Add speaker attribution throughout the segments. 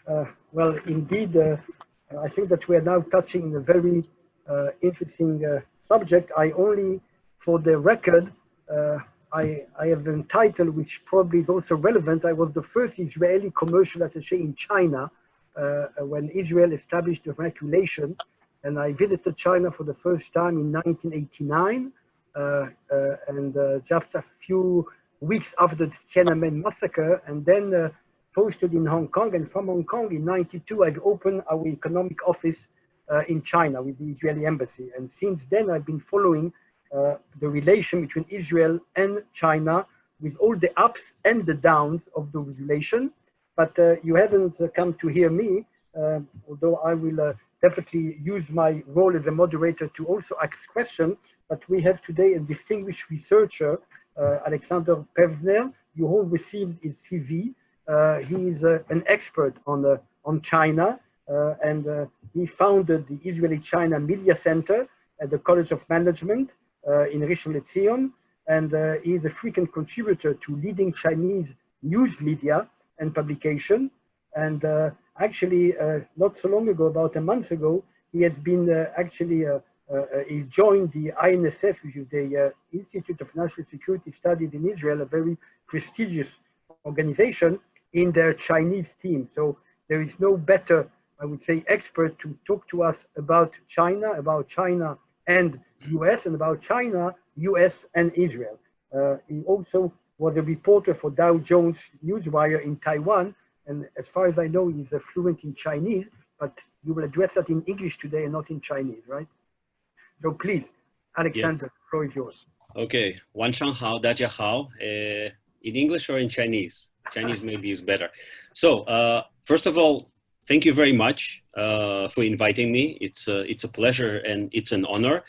Speaker 1: Well, indeed, I think that we are now touching a very interesting subject. I only, for the record, I have a title which probably is also relevant. I was the first Israeli commercial attaché in China when Israel established the relation, and I visited China for the first time in 1989, and just a few weeks after the Tiananmen massacre, and then posted in Hong Kong. And from Hong Kong in '92, I've opened our economic office in China with the Israeli embassy. And since then, I've been following the relation between Israel and China with all the ups and the downs of the relation. But you haven't come to hear me, although I will definitely use my role as a moderator to also ask questions. But we have today a distinguished researcher, Alexander Pevzner. You all received his CV. He is an expert on China, and he founded the Israeli-China Media Center at the College of Management in Rishon LeZion, and he is a frequent contributor to leading Chinese news media and publication. And actually, not so long ago, about a month ago, he has been he joined the INSS, which is the Institute of National Security Studies in Israel, a very prestigious organization, in their Chinese team. So there is no better, I would say, expert to talk to us about China and US, and about China, US, and Israel. He also was a reporter for Dow Jones Newswire in Taiwan, and as far as I know, he's fluent in Chinese, but you will address that in English today and not in Chinese, right? So please, Alexander, the floor is yours.
Speaker 2: Okay, 晚上好，大家好. In English or in Chinese? Chinese maybe is better. So first of all, thank you very much for inviting me. It's a pleasure and it's an honor.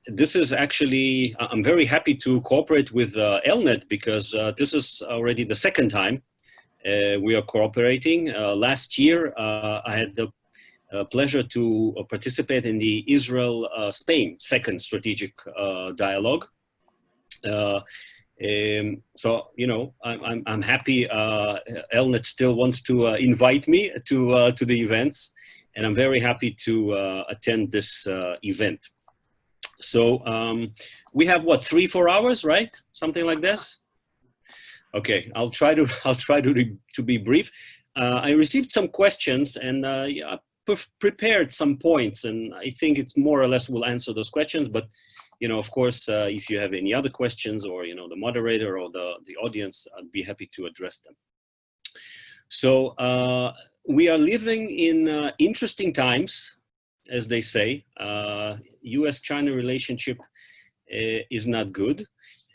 Speaker 2: This is actually, I'm very happy to cooperate with Elnet because this is already the second time we are cooperating. Last year, I had the pleasure to participate in the Israel-Spain second strategic dialogue. So, you know, I'm happy Elnet still wants to invite me to the events, and I'm very happy to attend this event. So we have what, 3-4 hours, right? Something like this. Okay, I'll try to be brief. I received some questions, and yeah, prepared some points, and I think it's more or less will answer those questions. But you know, of course, if you have any other questions, or you know, the moderator or the audience, I'd be happy to address them. So we are living in interesting times, as they say. U.S. China relationship is not good,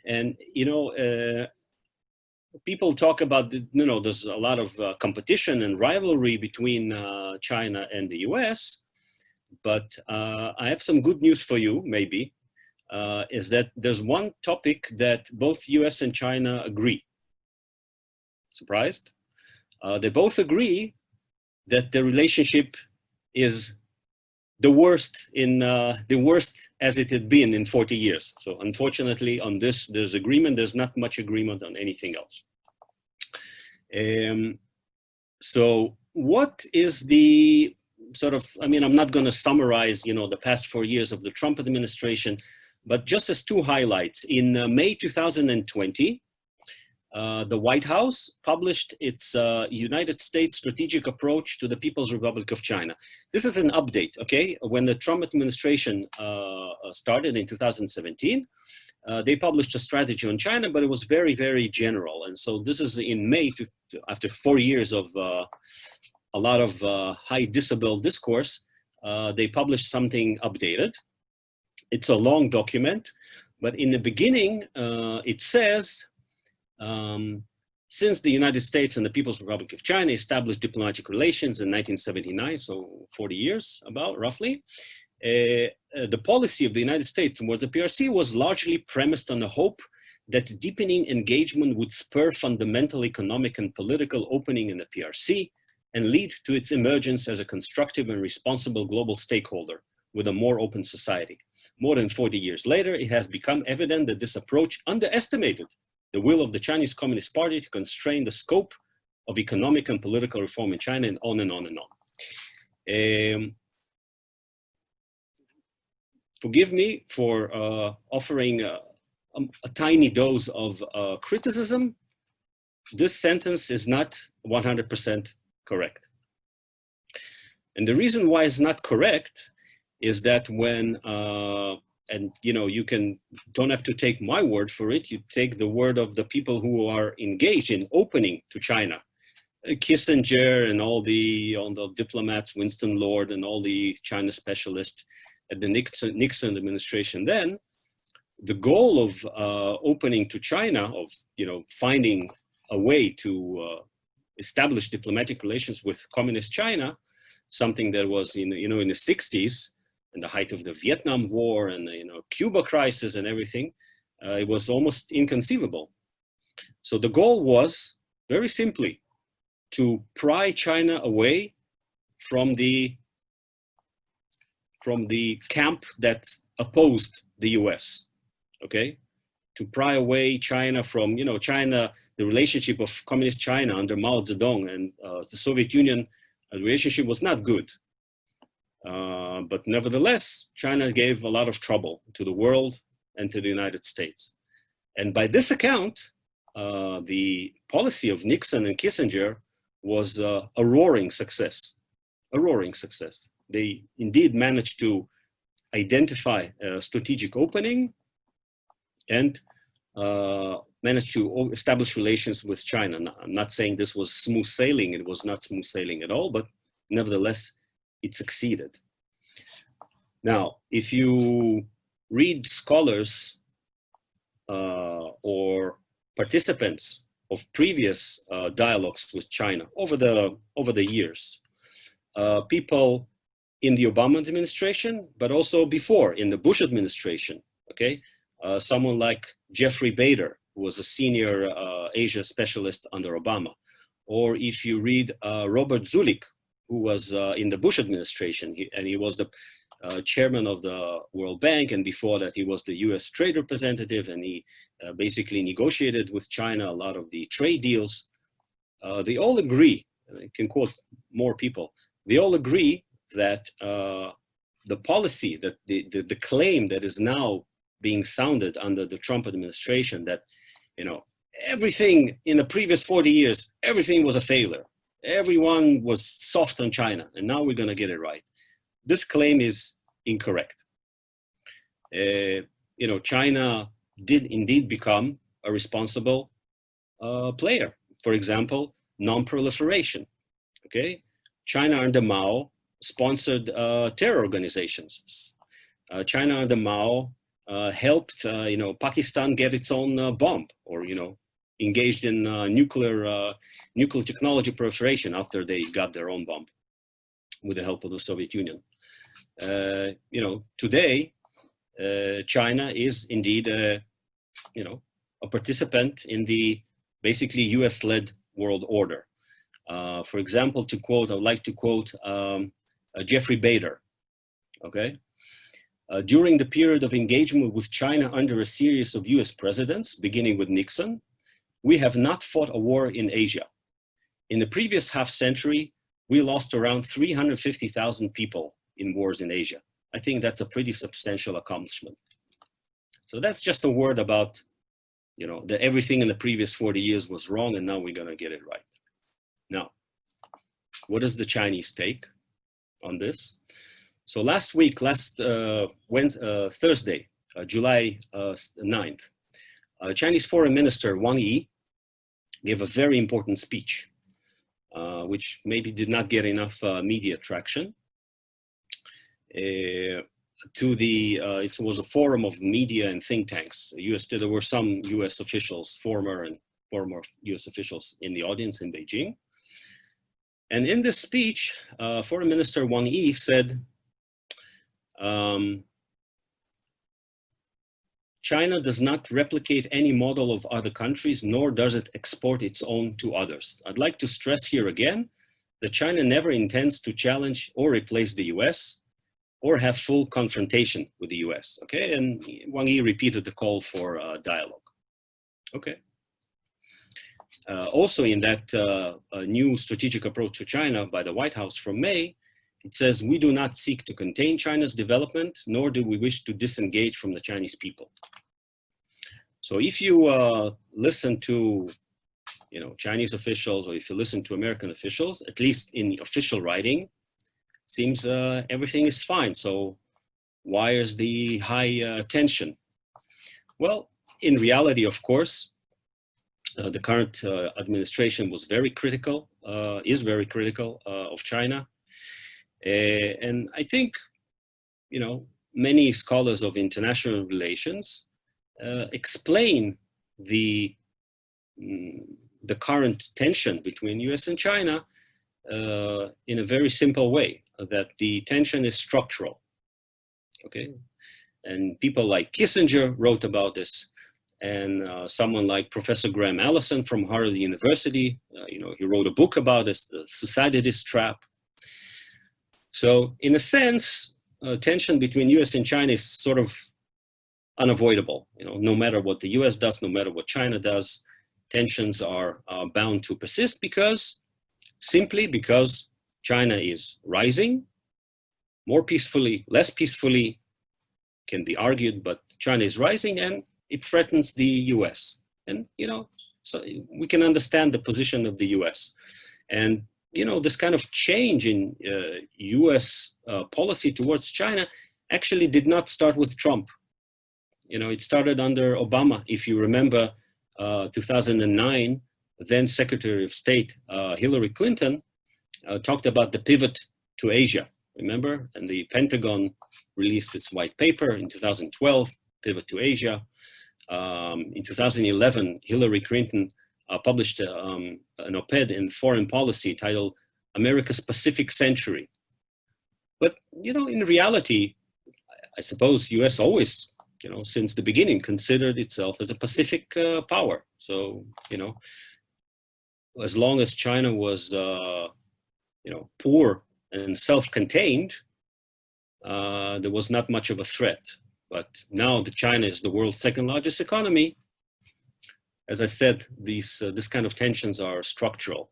Speaker 2: and you know, people talk about, you know, there's a lot of competition and rivalry between China and the U.S. But I have some good news for you, maybe, is that there's one topic that both U.S. and China agree. Surprised? They both agree that the relationship is the worst as it had been in 40 years. So unfortunately, on this, there's agreement. There's not much agreement on anything else. So what is the sort of, I mean, I'm not going to summarize, you know, the past 4 years of the Trump administration, but just as two highlights. In May 2020, the White House published its United States strategic approach to the People's Republic of China. This is an update, okay? When the Trump administration started in 2017, they published a strategy on China, but it was very, very general. And so this is in May, after 4 years of a lot of high decibel discourse, they published something updated. It's a long document, but in the beginning, it says, since the United States and the People's Republic of China established diplomatic relations in 1979, so 40 years about, roughly, the policy of the United States towards the PRC was largely premised on the hope that deepening engagement would spur fundamental economic and political opening in the PRC and lead to its emergence as a constructive and responsible global stakeholder with a more open society. More than 40 years later, it has become evident that this approach underestimated the will of the Chinese Communist Party to constrain the scope of economic and political reform in China, and on and on and on. Forgive me for offering a tiny dose of criticism. This sentence is not 100% correct. And the reason why it's not correct is that when, and you know, you don't have to take my word for it, you take the word of the people who are engaged in opening to China. Kissinger and all the diplomats, Winston Lord and all the China specialists at the Nixon administration then, the goal of opening to China, of, you know, finding a way to establish diplomatic relations with communist China, something that was in, you know, in the 60s, in the height of the Vietnam War and, you know, Cuba crisis and everything, it was almost inconceivable. So the goal was very simply to pry China away from the camp that opposed the US, okay? To pry away China from, you know, China, the relationship of communist China under Mao Zedong and the Soviet Union, the relationship was not good. But nevertheless, China gave a lot of trouble to the world and to the United States. And by this account, the policy of Nixon and Kissinger was a roaring success, a roaring success. They indeed managed to identify a strategic opening and managed to establish relations with China. I'm not saying this was smooth sailing. It was not smooth sailing at all, but nevertheless, it succeeded. Now, if you read scholars or participants of previous dialogues with China over the years, people in the Obama administration, but also before in the Bush administration, okay? Someone like Jeffrey Bader, who was a senior Asia specialist under Obama. Or if you read Robert Zulik, who was in the Bush administration, he was the chairman of the World Bank, and before that he was the U.S. trade representative, and he basically negotiated with China a lot of the trade deals. They all agree, I can quote more people, they all agree that the policy, that the claim that is now being sounded under the Trump administration, that, you know, everything in the previous 40 years, everything was a failure. Everyone was soft on China, and now we're going to get it right. This claim is incorrect. You know, China did indeed become a responsible player. For example, non-proliferation. Okay, China under Mao sponsored terror organizations. China under Mao helped, you know, Pakistan get its own bomb, or, you know, engaged in nuclear technology proliferation after they got their own bomb with the help of the Soviet Union. You know, today, China is indeed, you know, a participant in the basically US-led world order. For example, to quote, I would like to quote Jeffrey Bader, okay? During the period of engagement with China under a series of US presidents, beginning with Nixon, we have not fought a war in Asia. In the previous half century, we lost around 350,000 people in wars in Asia. I think that's a pretty substantial accomplishment. So that's just a word about, you know, that everything in the previous 40 years was wrong, and now we're going to get it right. Now, what is the Chinese take on this? So last week, Thursday, July 9th, Chinese Foreign Minister Wang Yi gave a very important speech, which maybe did not get enough media traction. It was a forum of media and think tanks. There were some US officials, former US officials in the audience in Beijing. And in this speech, Foreign Minister Wang Yi said, China does not replicate any model of other countries, nor does it export its own to others. I'd like to stress here again that China never intends to challenge or replace the US or have full confrontation with the US, okay? And Wang Yi repeated the call for dialogue, okay? Also in that new strategic approach to China by the White House from May, it says, we do not seek to contain China's development, nor do we wish to disengage from the Chinese people. So if you listen to Chinese officials, or if you listen to American officials, at least in official writing, seems everything is fine. So why is the high tension? Well, in reality, of course, the current administration was very critical, is very critical of China. And I think, many scholars of international relations explain the current tension between US and China in a very simple way, that the tension is structural, okay? And people like Kissinger wrote about this, and someone like Professor Graham Allison from Harvard University, he wrote a book about this, The Thucydides Trap. So in a sense, tension between US and China is sort of unavoidable. No matter what the US does, no matter what China does, tensions are bound to persist simply because China is rising more peacefully, less peacefully, can be argued, but China is rising and it threatens the US. And, so we can understand the position of the US. And, this kind of change in US policy towards China actually did not start with Trump. It started under Obama. If you remember 2009, then Secretary of State Hillary Clinton talked about the pivot to Asia, remember? And the Pentagon released its white paper in 2012, Pivot to Asia. In 2011, Hillary Clinton published an op-ed in Foreign Policy titled America's Pacific Century. But, in reality, I suppose US always, since the beginning considered itself as a Pacific power. So, as long as China was, poor and self-contained, there was not much of a threat. But now that China is the world's second largest economy, as I said, this kind of tensions are structural.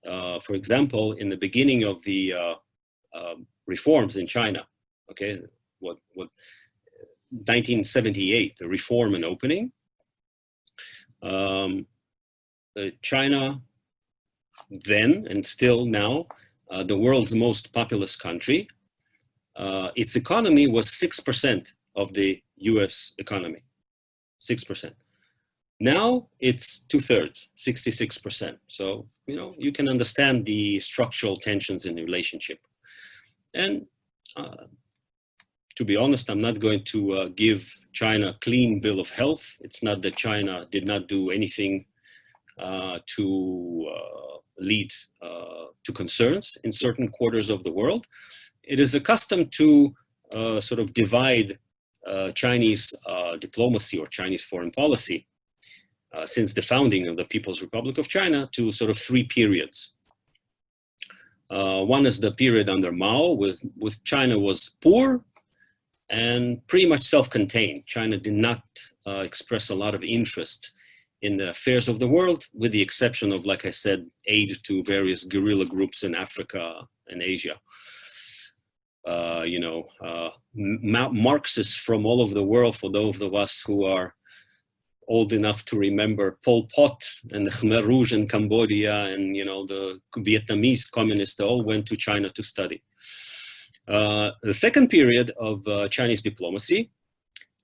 Speaker 2: For example, in the beginning of the reforms in China, okay, what 1978, the reform and opening, China then and still now, the world's most populous country, its economy was 6% of the US economy, 6%. Now it's 2/3, 66%. So, you can understand the structural tensions in the relationship. And to be honest, I'm not going to give China a clean bill of health. It's not that China did not do anything to lead to concerns in certain quarters of the world. It is accustomed to sort of divide Chinese diplomacy or Chinese foreign policy since the founding of the People's Republic of China to sort of three periods. One is the period under Mao, with China was poor and pretty much self-contained. China did not express a lot of interest in the affairs of the world, with the exception of, like I said, aid to various guerrilla groups in Africa and Asia. Marxists from all over the world, for those of us who are old enough to remember Pol Pot and the Khmer Rouge in Cambodia and, the Vietnamese communists, all went to China to study. The second period of Chinese diplomacy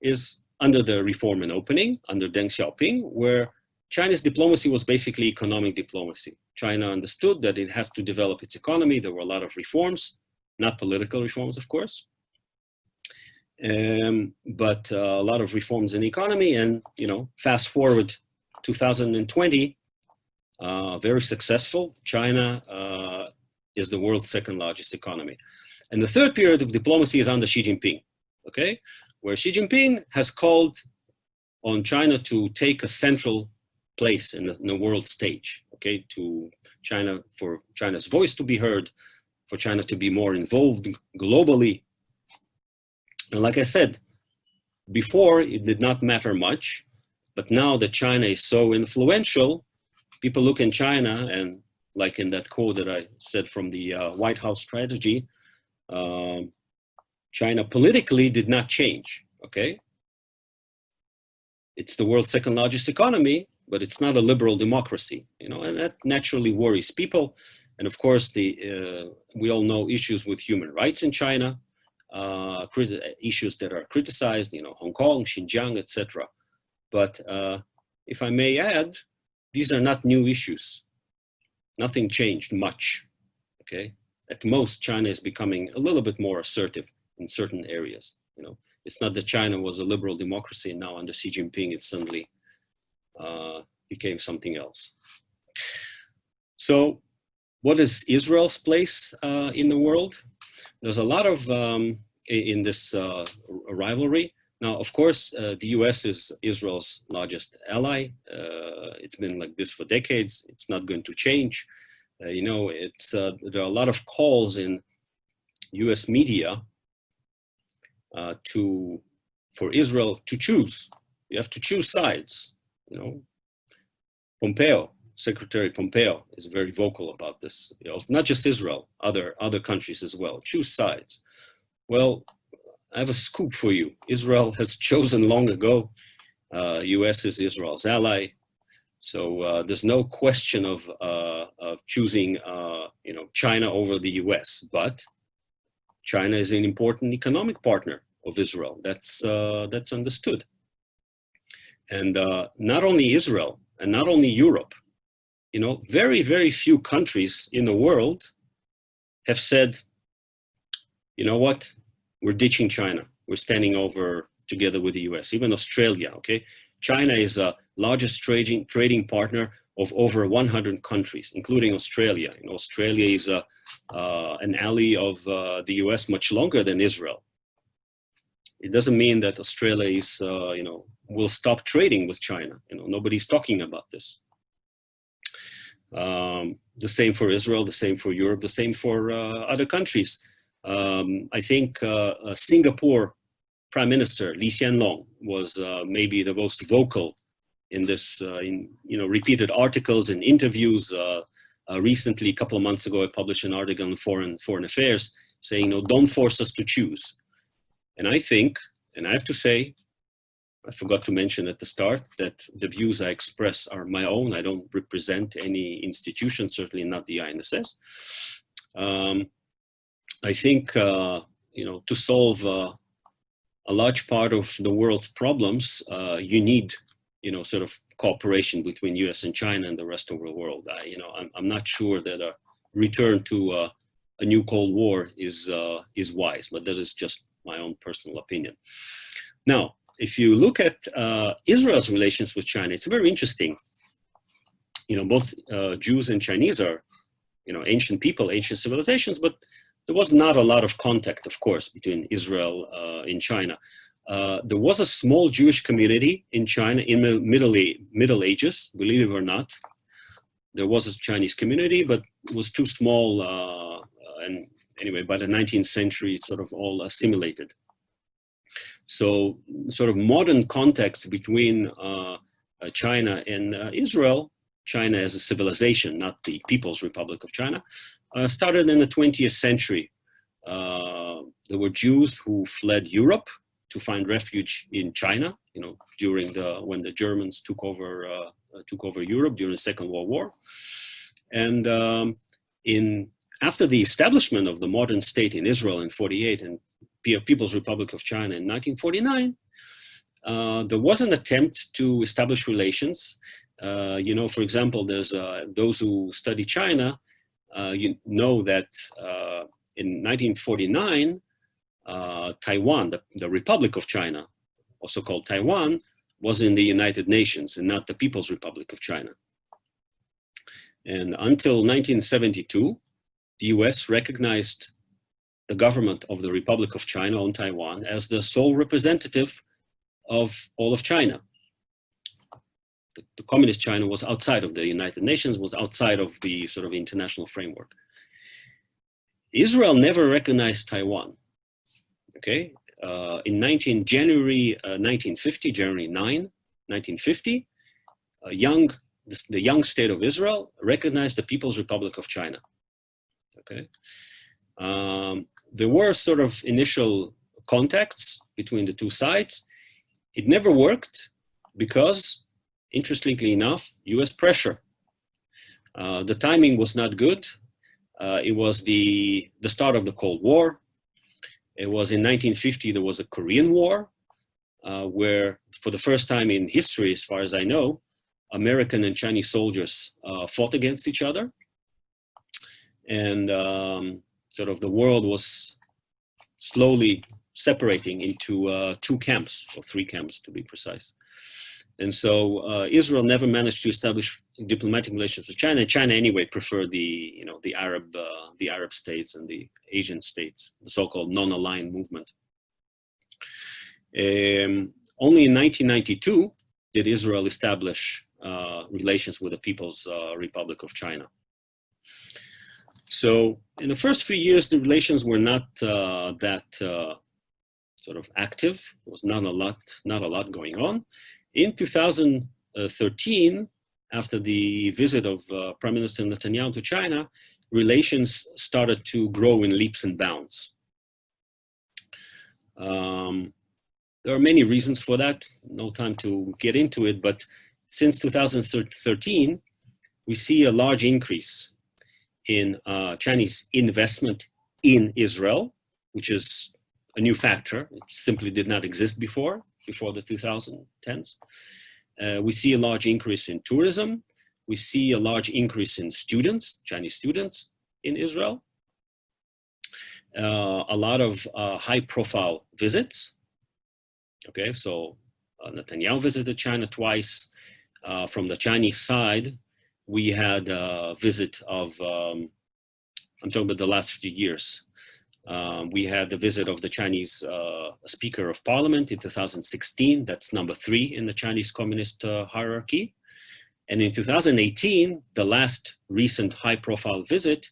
Speaker 2: is under the reform and opening, under Deng Xiaoping, where Chinese diplomacy was basically economic diplomacy. China understood that it has to develop its economy. There were a lot of reforms, not political reforms, of course, but a lot of reforms in the economy. And, fast forward 2020, very successful. China is the world's second largest economy. And the third period of diplomacy is under Xi Jinping, okay, where Xi Jinping has called on China to take a central place in the world stage, okay, for China's voice to be heard, for China to be more involved globally. And like I said, before it did not matter much, but now that China is so influential, People look in China, and like in that quote that I said from the White House strategy, China politically did not change, okay? It's the world's second largest economy, but it's not a liberal democracy, you know, and that naturally worries people. And of course, we all know issues with human rights in China, issues that are criticized, you know, Hong Kong, Xinjiang, etc. But if I may add, these are not new issues. Nothing changed much, okay? At most, China is becoming a little bit more assertive in certain areas, you know. It's not that China was a liberal democracy and now under Xi Jinping it suddenly became something else. So what is Israel's place in the world? There's a lot of, in this rivalry. Now, of course, the US is Israel's largest ally. It's been like this for decades. It's not going to change. You know, there are a lot of calls in US media for Israel to choose. You have to choose sides, you know. Secretary Pompeo is very vocal about this. You know, not just Israel, other countries as well. Choose sides. Well, I have a scoop for you. Israel has chosen long ago. US is Israel's ally. So there's no question of choosing, you know, China over the US, but China is an important economic partner of Israel. That's understood. And not only Israel and not only Europe, you know, very, very few countries in the world have said, you know what, we're ditching China. We're standing over together with the US, even Australia, okay? China is the largest trading partner of over 100 countries, including Australia. You know, Australia is an ally of the US much longer than Israel. It doesn't mean that Australia is, you know, will stop trading with China. You know, nobody's talking about this. The same for Israel, the same for Europe, the same for other countries. I think Singapore Prime Minister Lee Hsien Loong was maybe the most vocal in this, in, you know, repeated articles and interviews. Recently, a couple of months ago, I published an article on foreign affairs saying, no, don't force us to choose. And I think, and I have to say, I forgot to mention at the start that the views I express are my own. I don't represent any institution, certainly not the INSS. I think, you know, to solve a large part of the world's problems, you need, you know, sort of cooperation between US and China and the rest of the world. You know, I'm not sure that a return to a new Cold War is wise, but that is just my own personal opinion. Now, if you look at Israel's relations with China, it's very interesting. You know, both Jews and Chinese are, you know, ancient people, ancient civilizations, but there was not a lot of contact, of course, between Israel and China. There was a small Jewish community in China in the Middle Ages, believe it or not. There was a Chinese community, but it was too small. And anyway, by the 19th century, it's sort of all assimilated. So sort of modern context between China and Israel, China as a civilization, not the People's Republic of China, started in the 20th century. There were Jews who fled Europe to find refuge in China, you know, during when the Germans took over Europe during the Second World War. And after the establishment of the modern state in Israel in 48 and People's Republic of China in 1949, there was an attempt to establish relations. You know, for example, there's those who study China, you know that in 1949, Taiwan, the Republic of China, also called Taiwan, was in the United Nations and not the People's Republic of China. And until 1972, the US recognized the government of the Republic of China on Taiwan as the sole representative of all of China. The communist China was outside of the United Nations, was outside of the sort of international framework. Israel never recognized Taiwan, okay? In January 9, 1950, a young the young state of Israel recognized the People's Republic of China. Okay, there were sort of initial contacts between the two sides. It never worked because, interestingly enough, U.S. pressure. The timing was not good. It was the start of the Cold War. It was in 1950, there was a Korean War, where for the first time in history, as far as I know, American and Chinese soldiers fought against each other. And sort of the world was slowly separating into two camps, or three camps to be precise. And so Israel never managed to establish diplomatic relations with China. China anyway preferred the Arab states and the Asian states, the so-called non-aligned movement. Only in 1992 did Israel establish relations with the People's Republic of China. So in the first few years, the relations were not that sort of active. There was not a lot going on. In 2013, after the visit of Prime Minister Netanyahu to China, relations started to grow in leaps and bounds. There are many reasons for that. No time to get into it, but since 2013, we see a large increase in Chinese investment in Israel, which is a new factor. It simply did not exist before the 2010s. We see a large increase in tourism. We see a large increase in students, Chinese students in Israel. A lot of high-profile visits. Okay, so Netanyahu visited China twice. From the Chinese side, we had a visit of, I'm talking about the last few years. We had the visit of the Chinese Speaker of Parliament in 2016. That's number 3 in the Chinese Communist hierarchy. And in 2018, the last recent high-profile visit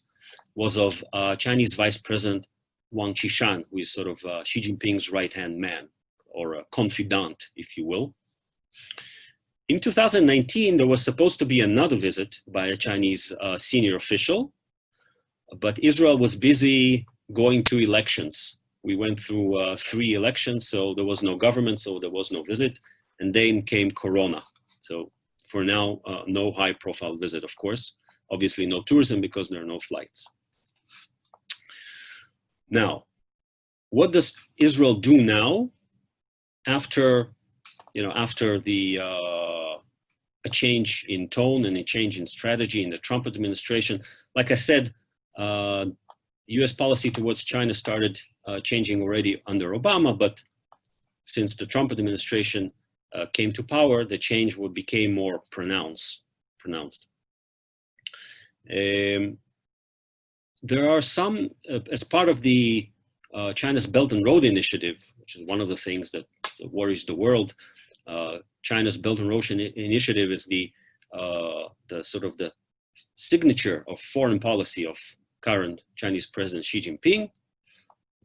Speaker 2: was of Chinese Vice President Wang Qishan, who is sort of Xi Jinping's right-hand man, or a confidant, if you will. In 2019, there was supposed to be another visit by a Chinese senior official, but Israel was busy going to elections. We went through 3 elections, so there was no government, so there was no visit, and then came Corona. So for now, no high-profile visit, of course. Obviously, no tourism because there are no flights. Now, what does Israel do now after the a change in tone and a change in strategy in the Trump administration? Like I said, U.S. policy towards China started changing already under Obama, but since the Trump administration came to power, the change became more pronounced. There are some, as part of the China's Belt and Road Initiative, which is one of the things that worries the world. China's Belt and Road Initiative is the sort of the signature of foreign policy of current Chinese President Xi Jinping.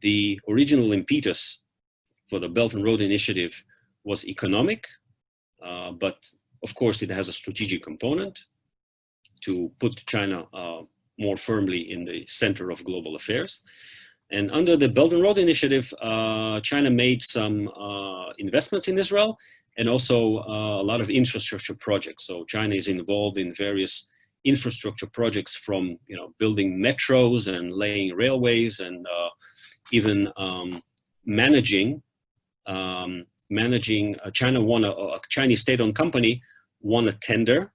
Speaker 2: The original impetus for the Belt and Road Initiative was economic, but of course it has a strategic component to put China more firmly in the center of global affairs. And under the Belt and Road Initiative, China made some investments in Israel and also a lot of infrastructure projects. So China is involved in various infrastructure projects, from building metros and laying railways, and even managing. China won a Chinese state-owned company won a tender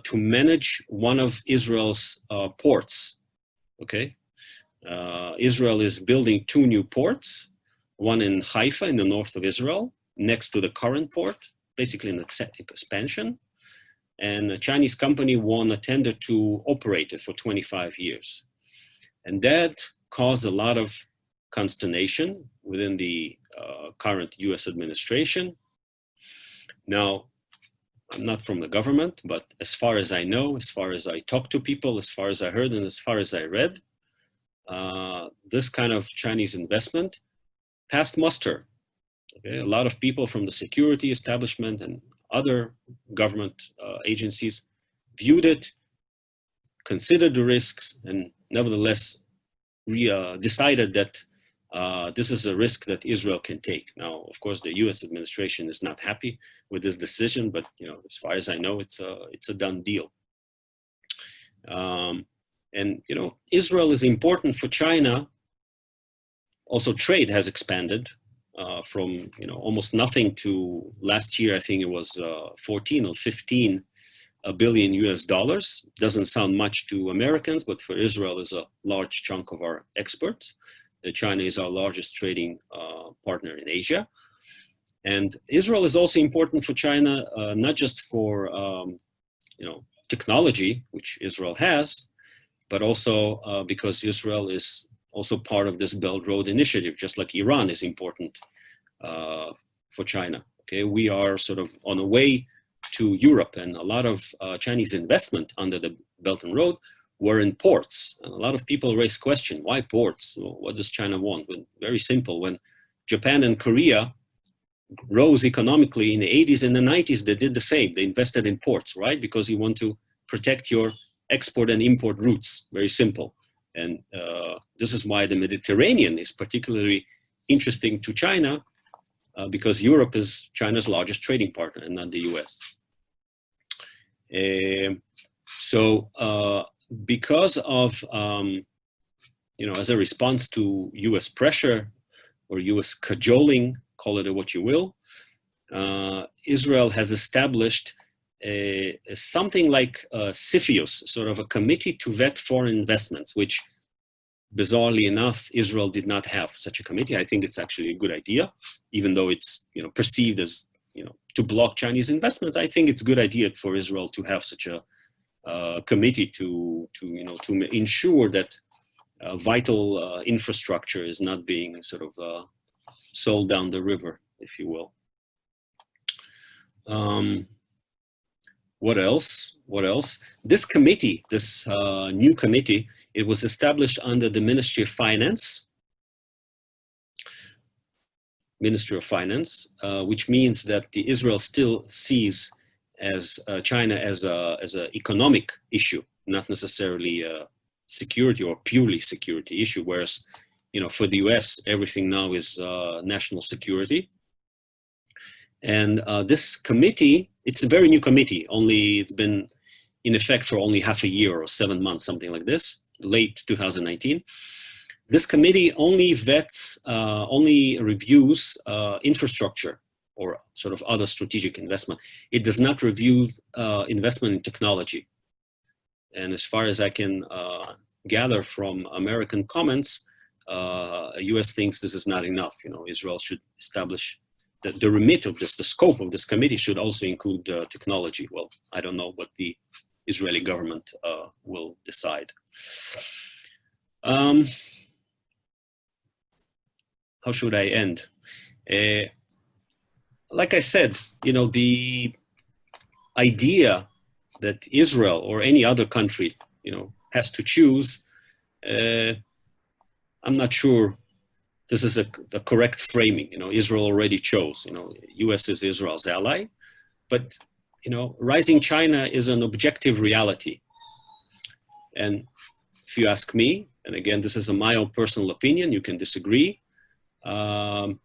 Speaker 2: to manage one of Israel's ports. Okay. Israel is building 2 new ports, one in Haifa in the north of Israel, next to the current port, basically an expansion. And a Chinese company won a tender to operate it for 25 years. And that caused a lot of consternation within the current US administration. Now, I'm not from the government, but as far as I know, as far as I talked to people, as far as I heard, and as far as I read, this kind of Chinese investment passed muster. Okay? A lot of people from the security establishment and other government agencies viewed it, considered the risks, and nevertheless decided that this is a risk that Israel can take. Now, of course, the U.S. administration is not happy with this decision, but as far as I know, it's a done deal. And Israel is important for China. Also, trade has expanded from almost nothing to last year. I think it was 14 or 15 billion US dollars. Doesn't sound much to Americans, but for Israel is a large chunk of our exports. China is our largest trading partner in Asia. And Israel is also important for China, not just for technology, which Israel has, but also because Israel is also part of this Belt Road Initiative, just like Iran is important for China. Okay, we are sort of on a way to Europe, and a lot of Chinese investment under the Belt and Road were in ports. And a lot of people raise question, why ports? Well, what does China want? Well, very simple. When Japan and Korea rose economically in the 80s and the 90s, they did the same. They invested in ports, right? Because you want to protect your export and import routes. Very simple. And this is why the Mediterranean is particularly interesting to China, because Europe is China's largest trading partner and not the US. Because of, as a response to US pressure or US cajoling, call it what you will, Israel has established something like CFIUS, sort of a committee to vet foreign investments, which bizarrely enough, Israel did not have such a committee. I think it's actually a good idea, even though it's perceived as to block Chinese investments. I think it's a good idea for Israel to have such a committee to ensure that vital infrastructure is not being sort of sold down the river, if you will. What else? This committee, this new committee, it was established under the Ministry of Finance, which means that Israel still sees as China as an economic issue, not necessarily a security or purely security issue. Whereas, for the US, everything now is national security. And this committee, it's a very new committee. It's been in effect for only half a year or 7 months, something like this, late 2019. This committee only reviews infrastructure or sort of other strategic investment. It does not review investment in technology. And as far as I can gather from American comments, US thinks this is not enough. Israel should establish the remit of this, the scope of this committee should also include technology. Well, I don't know what the Israeli government will decide. How should I end? Like I said, the idea that Israel or any other country, has to choose, I'm not sure this is the correct framing. Israel already chose. U.S. is Israel's ally, but rising China is an objective reality. And if you ask me, and again, this is my own personal opinion, you can disagree. I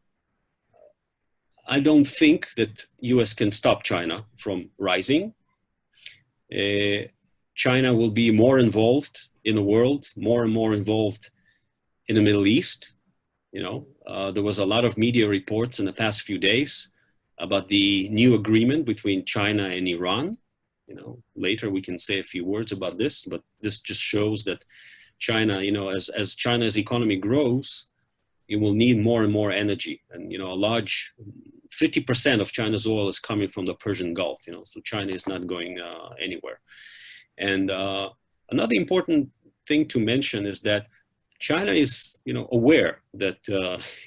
Speaker 2: don't think that U.S. can stop China from rising. China will be more involved in the world, more and more involved in the Middle East. There was a lot of media reports in the past few days about the new agreement between China and Iran. Later we can say a few words about this, but this just shows that China, as China's economy grows, it will need more and more energy. And, a large 50% of China's oil is coming from the Persian Gulf, so China is not going anywhere. And another important thing to mention is that China is, aware that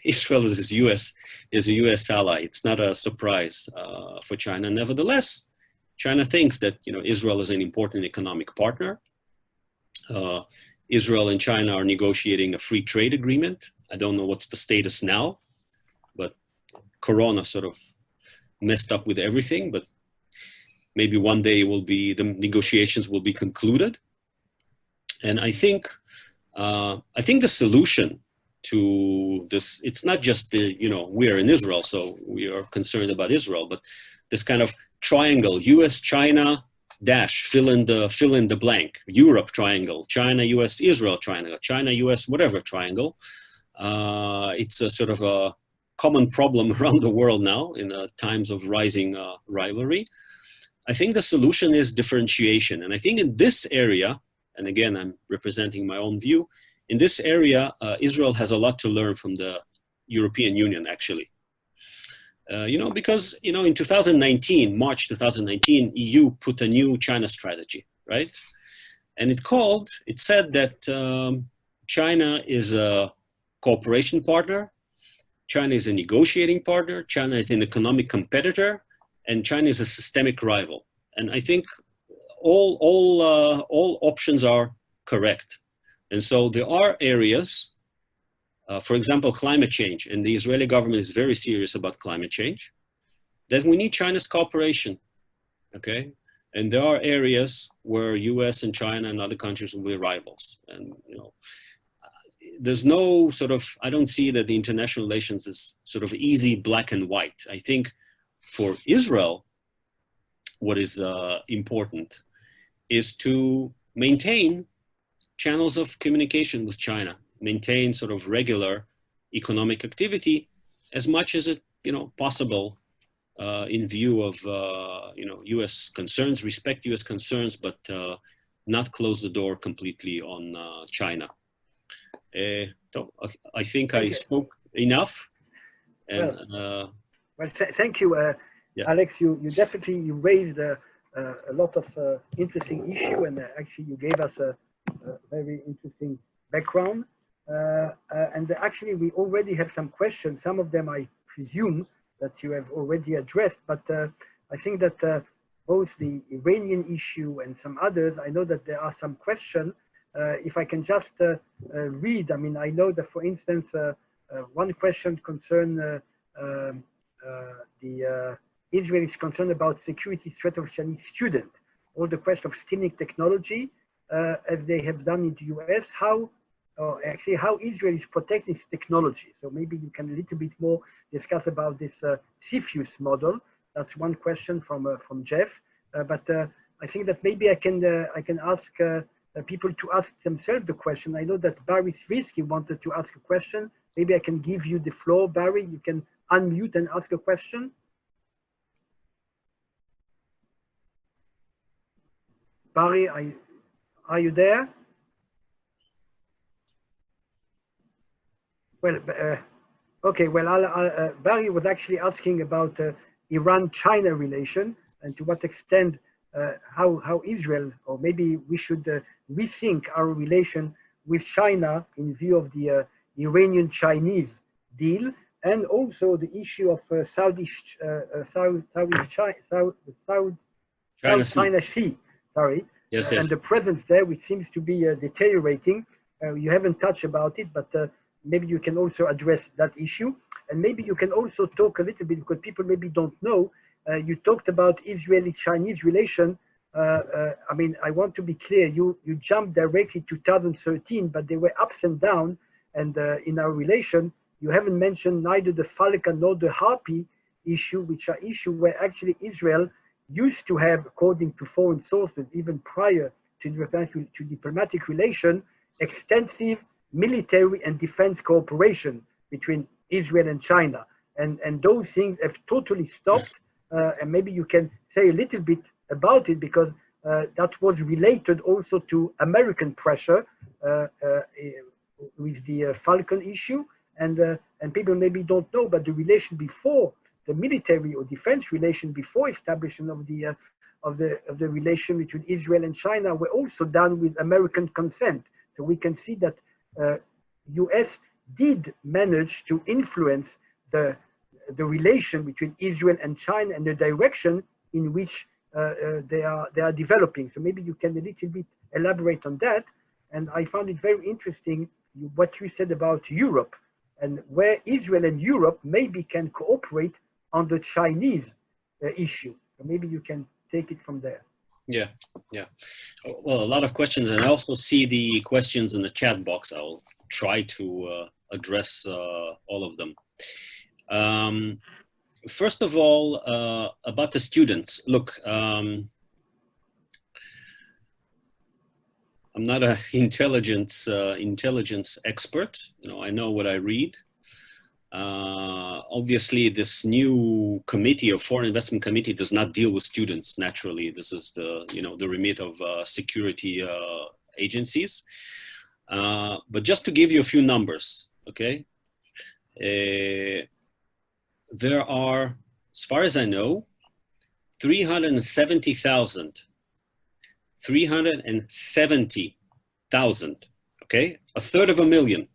Speaker 2: Israel is a U.S. ally. It's not a surprise for China. Nevertheless, China thinks that, Israel is an important economic partner. Israel and China are negotiating a free trade agreement. I don't know what's the status now, but Corona sort of messed up with everything. But maybe one day the negotiations will be concluded. And I think the solution to this, it's not just we are in Israel, so we are concerned about Israel, but this kind of triangle, U.S. China dash, fill in the blank, Europe triangle, China, U.S. Israel triangle, China, U.S. whatever triangle. It's a sort of a common problem around the world now in times of rising rivalry. I think the solution is differentiation. And I think in this area, and again, I'm representing my own view, in this area, Israel has a lot to learn from the European Union, actually. Because, in 2019, March 2019, EU put a new China strategy, right? And it said that China is a cooperation partner, China is a negotiating partner, China is an economic competitor, and China is a systemic rival. And I think all options are correct. And so there are areas, for example, climate change, and the Israeli government is very serious about climate change, that we need China's cooperation, okay? And there are areas where US and China and other countries will be rivals. And, there's no I don't see that the international relations is sort of easy black and white. I think for Israel, what is important is to maintain channels of communication with China, maintain sort of regular economic activity as much as it possible in view of U.S. concerns, respect U.S. concerns, but not close the door completely on China. So I think I spoke enough. And,
Speaker 1: thank you, Alex. You definitely raised a lot of interesting issue, and actually you gave us a very interesting background. And actually we already have some questions. Some of them I presume that you have already addressed, but I think that both the Iranian issue and some others, I know that there are some questions. If I can just read, I mean, I know that, for instance, one question concerned the Israel is concerned about security threat of Chinese students, or the question of stealing technology, as they have done in the US, how Israel is protecting its technology. So maybe you can a little bit more discuss about this CFIUS model. That's one question from Jeff. But I think that maybe I can ask people to ask themselves the question. I know that Barry Swisky wanted to ask a question. Maybe I can give you the floor, Barry. You can unmute and ask a question. Barry, are you there? Well, okay. Well, Barry was actually asking about Iran-China relation, and to what extent how Israel, or maybe we should rethink our relation with China in view of the Iranian-Chinese deal, and also the issue of South China Sea. Sorry.
Speaker 2: Yes,
Speaker 1: and the presence there, which seems to be deteriorating. You haven't touched about it, but maybe you can also address that issue. And maybe you can also talk a little bit, because people maybe don't know, you talked about Israeli-Chinese relation. I mean, I want to be clear, you jumped directly to 2013, but there were ups and downs. And in our relation, you haven't mentioned neither the Falcon nor the Harpy issue, which are issues where actually Israel used to have, according to foreign sources, even prior to diplomatic relation, extensive military and defense cooperation between Israel and China. And those things have totally stopped. And maybe you can say a little bit about it, because that was related also to American pressure with the Falcon issue. And people maybe don't know, but the relation before, the military or defense relation before establishment of the relation between Israel and China were also done with American consent. So we can see that US did manage to influence the relation between Israel and China and the direction in which they are developing. So maybe you can a little bit elaborate on that. And I found it very interesting what you said about Europe, and where Israel and Europe maybe can cooperate on the Chinese issue. So maybe you can take it from there.
Speaker 2: Yeah, yeah. Well, a lot of questions, and I also see the questions in the chat box. I'll try to address all of them. First of all, about the students. Look, I'm not an intelligence expert. You know, I know what I read. Obviously, this new committee of Foreign Investment Committee does not deal with students. Naturally, this is the the remit of security agencies. But just to give you a few numbers, okay? There are, as far as I know, 370,000, okay? A third of a million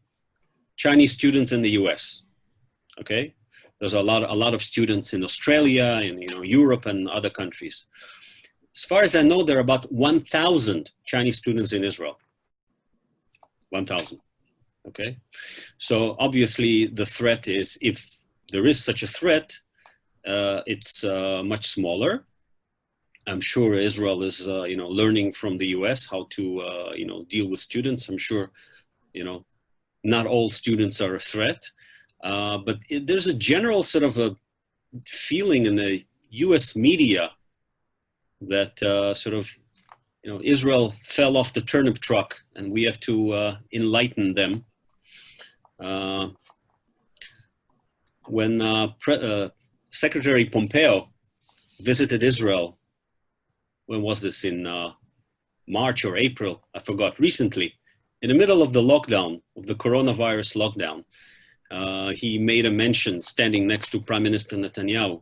Speaker 2: Chinese students in the US, okay? There's a lot of students in Australia and Europe and other countries. As far as I know, there are about 1,000 Chinese students in Israel. 1,000, okay? So obviously the threat is, if there is such a threat, it's much smaller. I'm sure Israel is, learning from the U.S. how to, deal with students. I'm sure, not all students are a threat, but there's a general sort of a feeling in the U.S. media that Israel fell off the turnip truck, and we have to enlighten them. When Secretary Pompeo visited Israel, when was this, in March or April, I forgot, recently, in the middle of the lockdown, of the coronavirus lockdown, he made a mention, standing next to Prime Minister Netanyahu.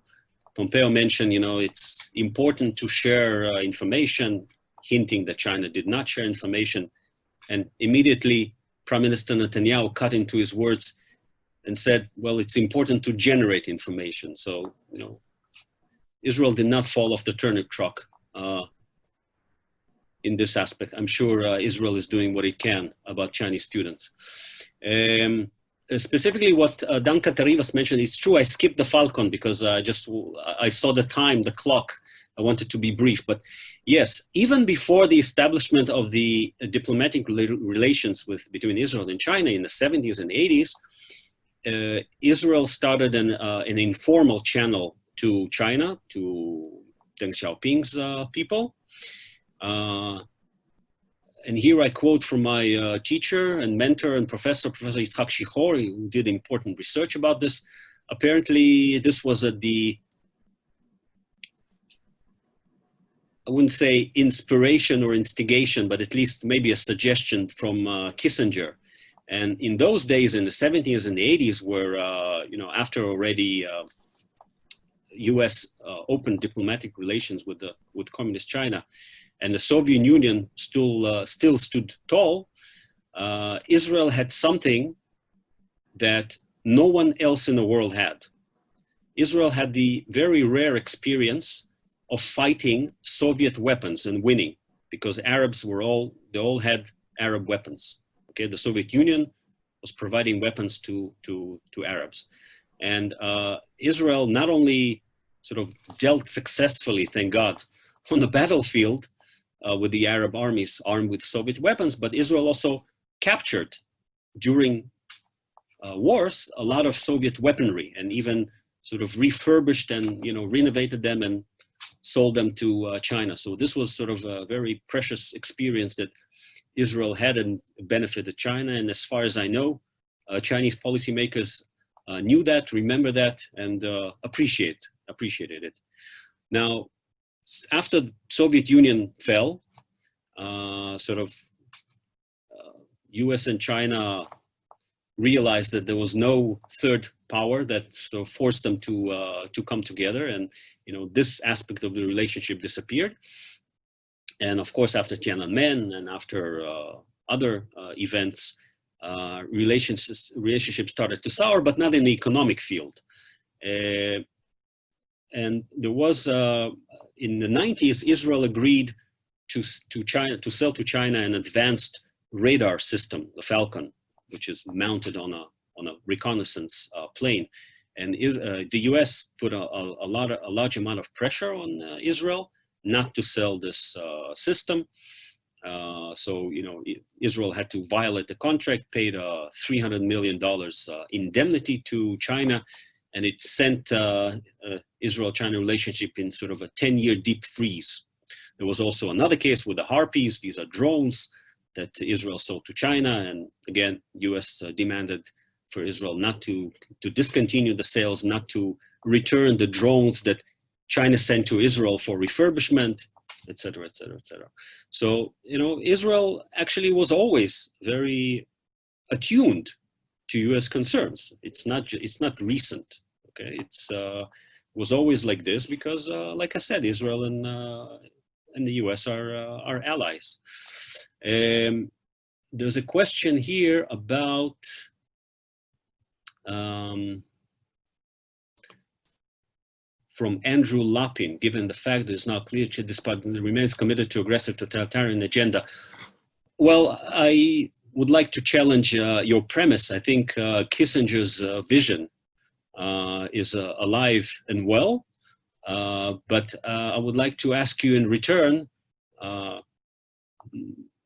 Speaker 2: Pompeo mentioned, it's important to share information, hinting that China did not share information. And immediately, Prime Minister Netanyahu cut into his words and said, well, it's important to generate information. So, Israel did not fall off the turnip truck in this aspect. I'm sure Israel is doing what it can about Chinese students. Specifically what Dan Catarivas mentioned is true. I skipped the Falcon because I saw the time, the clock. I wanted to be brief, but yes, even before the establishment of the diplomatic relations between Israel and China in the 70s and 80s, Israel started an informal channel to China, to Deng Xiaoping's people. And here I quote from my teacher and mentor and Professor Yitzhak Shichor, who did important research about this. Apparently, this was at the, I wouldn't say inspiration or instigation, but at least maybe a suggestion from Kissinger. And in those days, in the 70s and the 80s, where, after already U.S. opened diplomatic relations with communist China, and the Soviet Union still stood tall, Israel had something that no one else in the world had. Israel had the very rare experience of fighting Soviet weapons and winning, because Arabs they all had Arab weapons. Okay, the Soviet Union was providing weapons to Arabs. And Israel not only sort of dealt successfully, thank God, on the battlefield with the Arab armies armed with Soviet weapons, but Israel also captured during wars a lot of Soviet weaponry, and even sort of refurbished and renovated them and sold them to China. So this was sort of a very precious experience that Israel had and benefited China. And as far as I know, Chinese policymakers knew that, remember that, and appreciated it. Now, after the Soviet Union fell, U.S. and China realized that there was no third power that sort of forced them to come together, and this aspect of the relationship disappeared. And of course, after Tiananmen and after other events, relationships started to sour, but not in the economic field. And there was, in the 90s, Israel agreed to sell to China an advanced radar system, the Falcon, which is mounted on a reconnaissance plane. And the U.S. put a large amount of pressure on Israel not to sell this system. So, Israel had to violate the contract, paid $300 million indemnity to China, and it sent Israel-China relationship in sort of a 10-year deep freeze. There was also another case with the Harpies. These are drones that Israel sold to China. And again, US demanded for Israel not to discontinue the sales, not to return the drones that China sent to Israel for refurbishment, et cetera, et cetera, et cetera. So, Israel actually was always very attuned to US concerns. It's not recent, okay? Was always like this because, like I said, Israel and the US are allies. There's a question here about from Andrew Lappin, given the fact that it's not clear this party remains committed to aggressive totalitarian agenda. Well, I would like to challenge your premise. I think Kissinger's vision is alive and well, but I would like to ask you in return,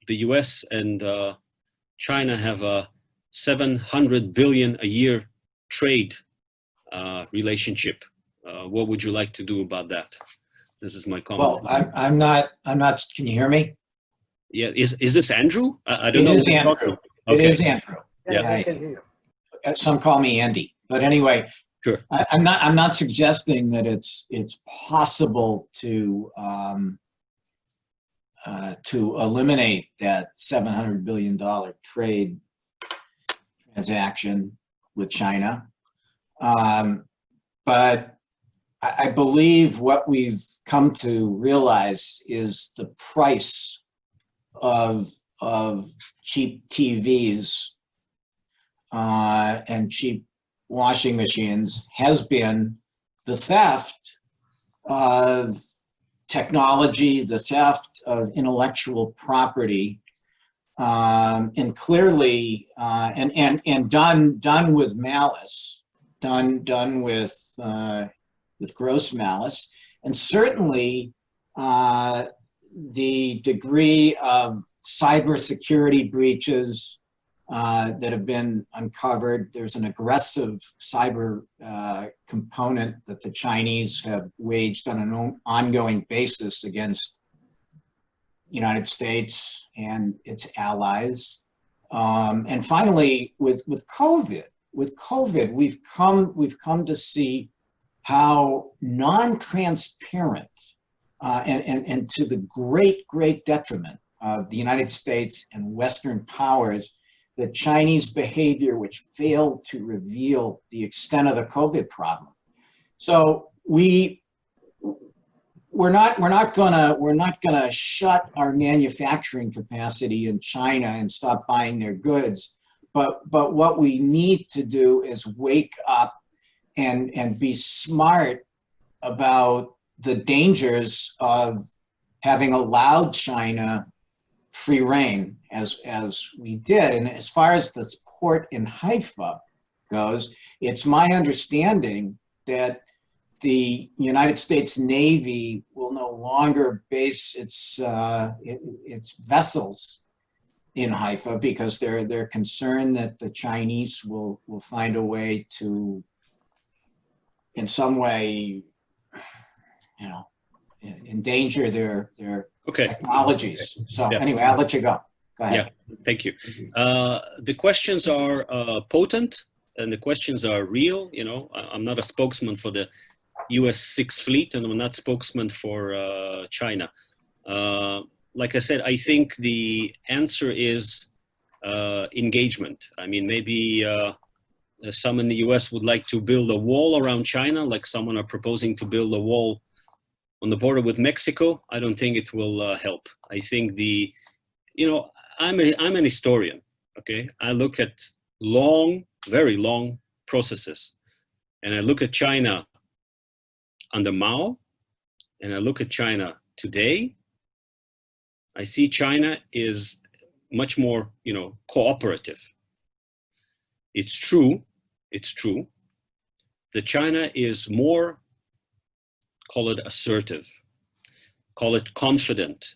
Speaker 2: the US and China have a $700 billion a year trade relationship. What would you like to do about that? This is my comment.
Speaker 3: Well, I'm not, can you hear me?
Speaker 2: Yeah, is this Andrew? I don't know.
Speaker 3: It is Andrew.
Speaker 2: Okay.
Speaker 3: It is Andrew.
Speaker 1: Yeah, I can hear you.
Speaker 3: Some call me Andy, but anyway,
Speaker 2: Sure.
Speaker 3: I'm not suggesting that it's possible to eliminate that $700 billion trade transaction with China, but I believe what we've come to realize is the price of cheap TVs and cheap washing machines has been the theft of technology, the theft of intellectual property, and clearly, and done with malice, done with gross malice, and certainly the degree of cybersecurity breaches that have been uncovered. There's an aggressive cyber component that the Chinese have waged on an ongoing basis against the United States and its allies. And finally, with COVID, we've come to see how non-transparent and to the great detriment of the United States and Western powers, the Chinese behavior which failed to reveal the extent of the COVID problem. So we're not gonna shut our manufacturing capacity in China and stop buying their goods, but what we need to do is wake up and be smart about the dangers of having allowed China free reign as we did. And as far as this port in Haifa goes, it's my understanding that the United States Navy will no longer base its vessels in Haifa because they're concerned that the Chinese will find a way to, in some way, endanger their technologies. So anyway, I'll let you go. Go ahead.
Speaker 2: Yeah, thank you. The questions are potent and the questions are real. I'm not a spokesman for the U.S. Sixth Fleet, and I'm not spokesman for China. Like I said, I think the answer is engagement. I mean, maybe some in the U.S. would like to build a wall around China, like someone are proposing to build a wall on the border with Mexico. I don't think it will help. I think I'm an historian, okay? I look at very long processes, and I look at China under Mao, and I look at China today. I see China is much more, cooperative. It's true that China is more, call it assertive. call it confident,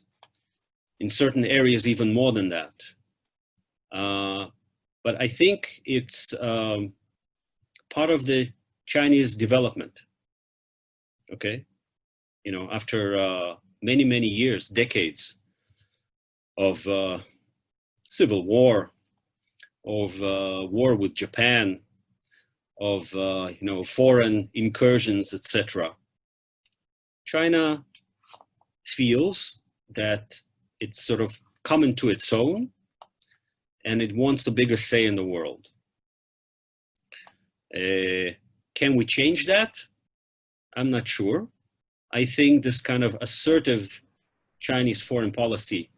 Speaker 2: in certain areas even more than that. But I think it's part of the Chinese development, okay? You know, after many, many years, decades of civil war, of war with Japan, of you know, foreign incursions, etc. China feels that it's sort of come into its own and it wants a bigger say in the world. Can we change that? I'm not sure. I think this kind of assertive Chinese foreign policy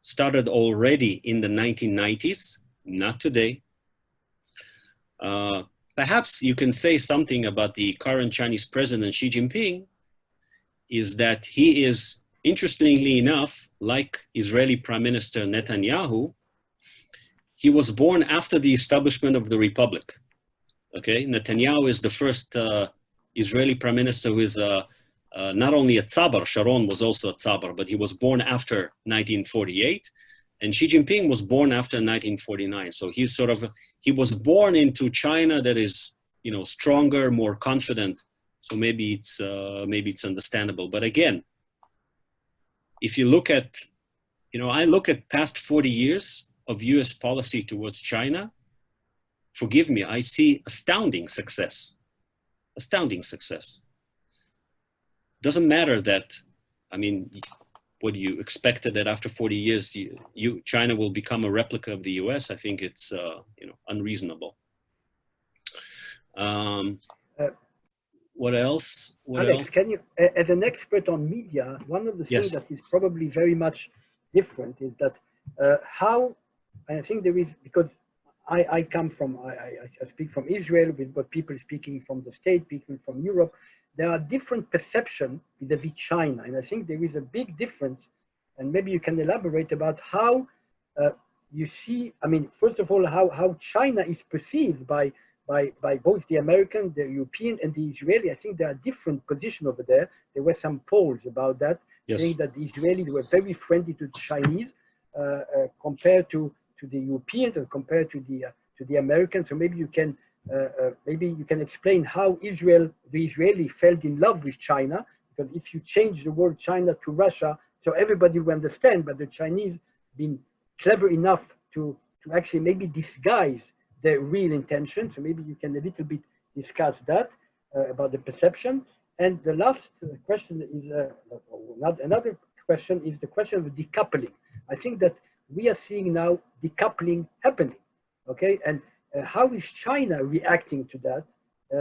Speaker 2: started already in the 1990s, not today. Perhaps you can say something about the current Chinese president, Xi Jinping, is that he is, interestingly enough, like Israeli Prime Minister Netanyahu, he was born after the establishment of the Republic. Okay, Netanyahu is the first Israeli Prime Minister who is not only a Tzabar, Sharon was also a Tzabar, but he was born after 1948. And Xi Jinping was born after 1949. So he's sort of, he was born into China that is, you know, stronger, more confident. So maybe it's understandable. But again, if you look at, you know, I look at past 40 years of US policy towards China, forgive me, I see astounding success. Astounding success. Doesn't matter that, I mean, what do you expected that after 40 years, China will become a replica of the US? I think it's, you know, unreasonable. What else?
Speaker 1: Alex, can you, as an expert on media, one of the things that is probably very much different is that how, I think there is, because I come from, I speak from Israel, with what people speaking from the States, people from Europe, there are different perceptions vis-a-vis China. And I think there is a big difference, and maybe you can elaborate about how you see, I mean, first of all, how China is perceived by both the American, the European, and the Israeli. I think there are different positions over there. There were some polls about that, saying that the Israelis were very friendly to the Chinese compared to the Europeans and compared to the Americans. So maybe you can explain how the Israeli fell in love with China, because if you change the word China to Russia, so everybody will understand, but the Chinese been clever enough to actually maybe disguise their real intention. So maybe you can a little bit discuss that about the perception. And the last question is, another question is the question of decoupling. I think that we are seeing now decoupling happening, okay? And how is China reacting to that?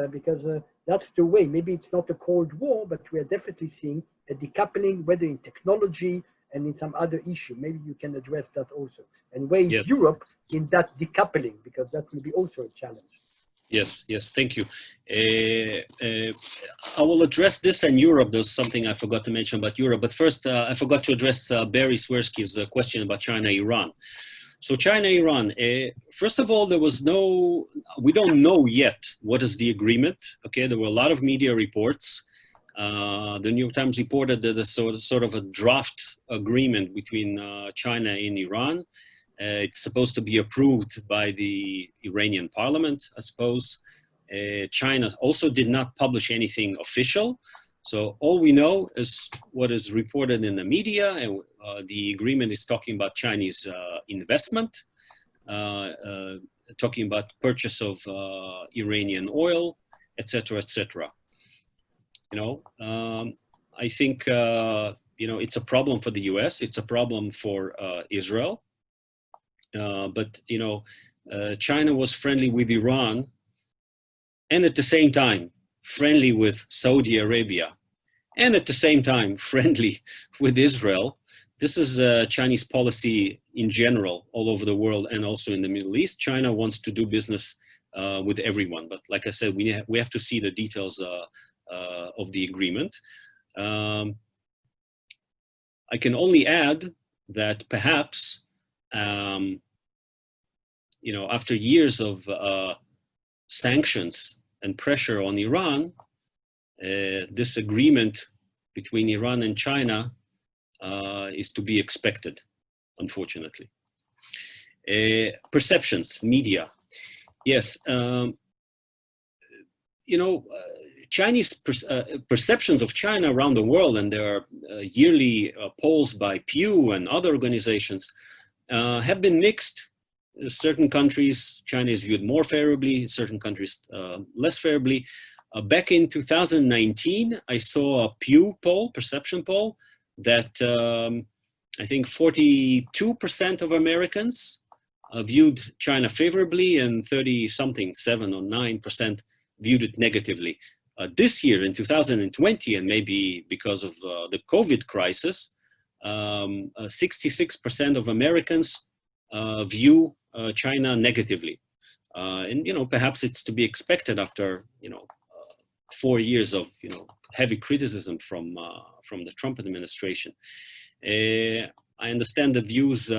Speaker 1: Because that's the way, maybe it's not a Cold War, but we are definitely seeing a decoupling, whether in technology and in some other issue. Maybe you can address that also. And where is Europe in that decoupling? Because that will be also a challenge.
Speaker 2: Yes, yes, thank you. I will address this in Europe. There's something I forgot to mention about Europe. But first, I forgot to address Barry Swirsky's question about China-Iran. So China-Iran, first of all, we don't know yet what is the agreement. Okay, there were a lot of media reports. The New York Times reported that there's sort of a draft agreement between China and Iran. It's supposed to be approved by the Iranian parliament, I suppose. China also did not publish anything official. So all we know is what is reported in the media, and the agreement is talking about Chinese investment, talking about purchase of Iranian oil, etc., etc. You know, I think, you know, it's a problem for the US, it's a problem for Israel. But, you know, China was friendly with Iran and at the same time friendly with Saudi Arabia and at the same time friendly with Israel. This is Chinese policy in general all over the world and also in the Middle East. China wants to do business with everyone. But like I said, we have to see the details of the agreement. I can only add that perhaps you know, after years of sanctions and pressure on Iran, this agreement between Iran and China is to be expected, unfortunately. Perceptions, media. Yes, Chinese perceptions of China around the world, and there are yearly polls by Pew and other organizations, have been mixed. In certain countries, China is viewed more favorably, in certain countries less favorably. Back in 2019, I saw a Pew poll, perception poll, that I think 42% of Americans viewed China favorably, and 30-something, 7 or 9% viewed it negatively. This year, in 2020, and maybe because of the COVID crisis, 66% of Americans view China negatively. And, perhaps it's to be expected after, 4 years of, heavy criticism from the Trump administration. I understand the views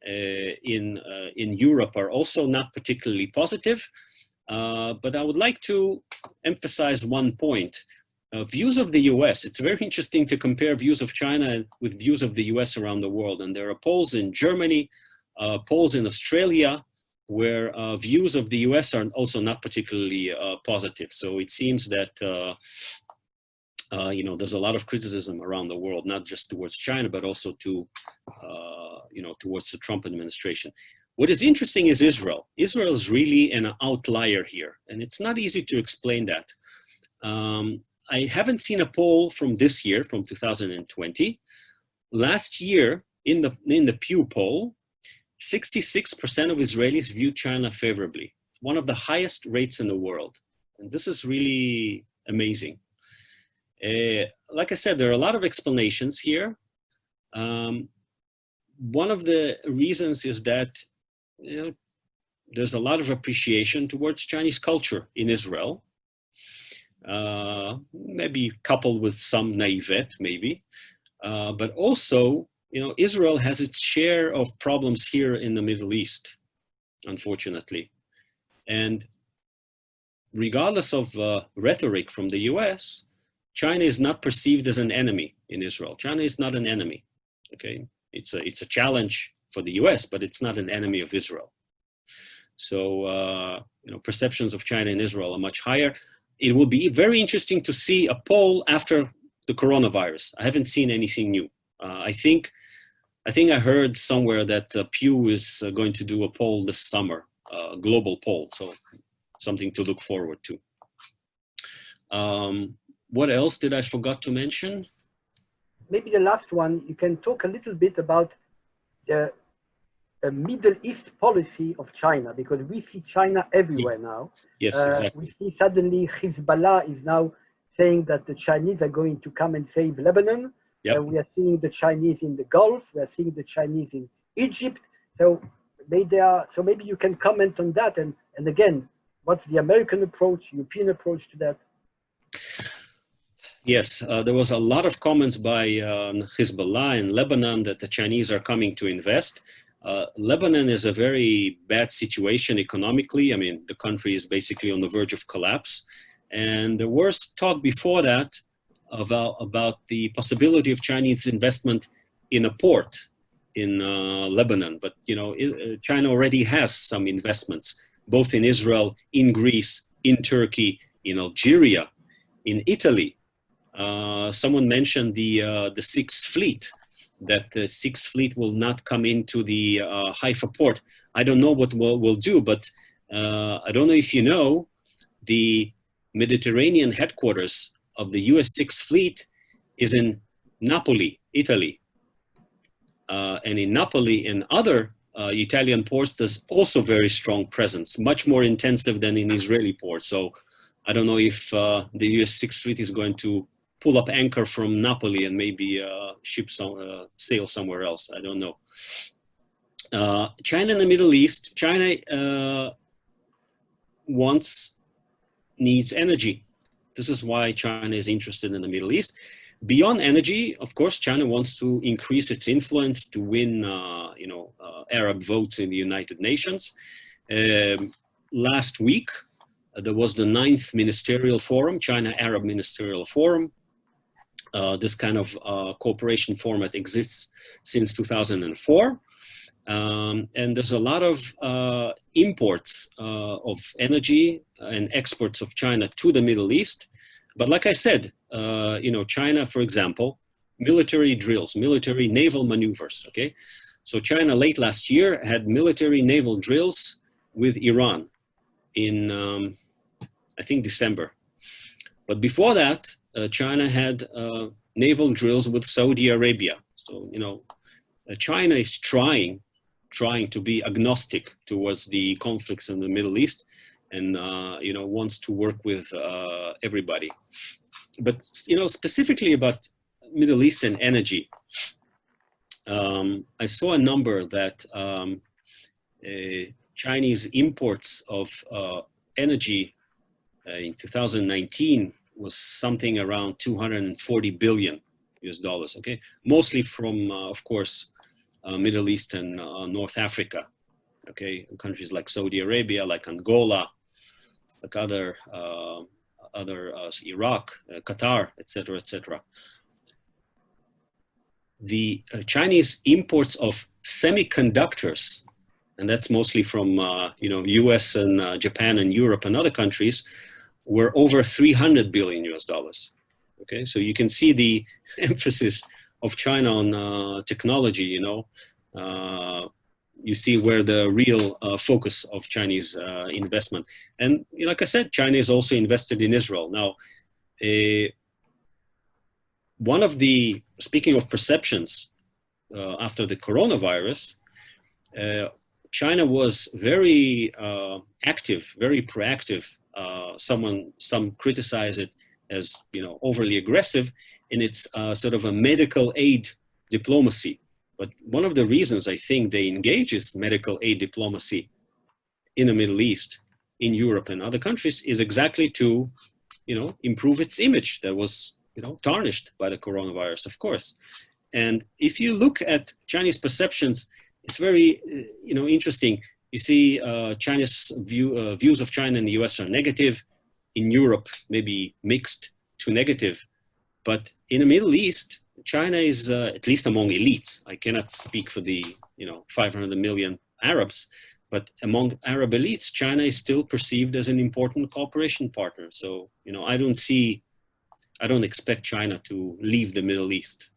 Speaker 2: in Europe are also not particularly positive, but I would like to emphasize one point. Views of the US, it's very interesting to compare views of China with views of the US around the world. And there are polls in Germany, polls in Australia, where views of the US are also not particularly positive. So it seems that there's a lot of criticism around the world, not just towards China, but also towards the Trump administration. What is interesting is Israel. Israel is really an outlier here, and it's not easy to explain that. I haven't seen a poll from this year, from 2020. Last year, in the Pew poll, 66% of Israelis viewed China favorably, one of the highest rates in the world. And this is really amazing. Like I said, there are a lot of explanations here. One of the reasons is that there's a lot of appreciation towards Chinese culture in Israel, maybe coupled with some naivete, maybe, but also, Israel has its share of problems here in the Middle East, unfortunately. And regardless of rhetoric from the US, China is not perceived as an enemy in Israel. China is not an enemy, okay? It's a challenge for the US, but it's not an enemy of Israel. So, perceptions of China and Israel are much higher. It will be very interesting to see a poll after the coronavirus. I haven't seen anything new. I think I heard somewhere that Pew is going to do a poll this summer, a global poll. So something to look forward to. What else did I forgot to mention?
Speaker 1: Maybe the last one, you can talk a little bit about the Middle East policy of China, because we see China everywhere now.
Speaker 2: Yes, exactly.
Speaker 1: We see suddenly Hezbollah is now saying that the Chinese are going to come and save Lebanon.
Speaker 2: Yep.
Speaker 1: We are seeing the Chinese in the Gulf. We are seeing the Chinese in Egypt. So maybe you can comment on that. And again, what's the American approach, European approach to that?
Speaker 2: Yes, there was a lot of comments by Hezbollah in Lebanon that the Chinese are coming to invest. Lebanon is a very bad situation economically. I mean, the country is basically on the verge of collapse. And there was talk before that about the possibility of Chinese investment in a port in Lebanon. But, China already has some investments, both in Israel, in Greece, in Turkey, in Algeria, in Italy. Someone mentioned the Sixth Fleet, that the Sixth Fleet will not come into the Haifa port. I don't know what we'll do, but I don't know if you know, the Mediterranean headquarters of the U.S. Sixth Fleet is in Napoli, Italy. And in Napoli and other Italian ports, there's also very strong presence, much more intensive than in Israeli ports. So I don't know if the U.S. Sixth Fleet is going to pull up anchor from Napoli and maybe sail somewhere else. I don't know. China and the Middle East. China needs energy. This is why China is interested in the Middle East. Beyond energy, of course, China wants to increase its influence to win, Arab votes in the United Nations. Last week, there was the 9th Ministerial Forum, China-Arab Ministerial Forum. This kind of cooperation format exists since 2004. And there's a lot of imports of energy and exports of China to the Middle East. But like I said, China, for example, military drills, military naval maneuvers, okay? So China late last year had military naval drills with Iran in, I think, December. But before that, China had naval drills with Saudi Arabia. So, China is trying to be agnostic towards the conflicts in the Middle East and, wants to work with everybody. But, specifically about Middle Eastern energy, I saw a number that Chinese imports of energy in 2019 was something around 240 billion US dollars, okay? Mostly from, of course, Middle East and North Africa, okay? Countries like Saudi Arabia, like Angola, like other Iraq, Qatar, etc., etc. The Chinese imports of semiconductors, and that's mostly from, U.S. and Japan and Europe and other countries, were over 300 billion US dollars. Okay, so you can see the emphasis of China on technology, you see where the real focus of Chinese investment. And like I said, China is also invested in Israel. Now, one of the, speaking of perceptions after the coronavirus, China was very active, very proactive. Some criticize it as, overly aggressive in its sort of a medical aid diplomacy. But one of the reasons I think they engage is medical aid diplomacy in the Middle East, in Europe and other countries is exactly to, improve its image that was, tarnished by the coronavirus, of course. And if you look at Chinese perceptions, it's very, interesting. You see China's views of China in the US are negative. In Europe, maybe mixed to negative. But in the Middle East, China is, at least among elites, I cannot speak for the 500 million Arabs, but among Arab elites, China is still perceived as an important cooperation partner. So, I don't expect China to leave the Middle East.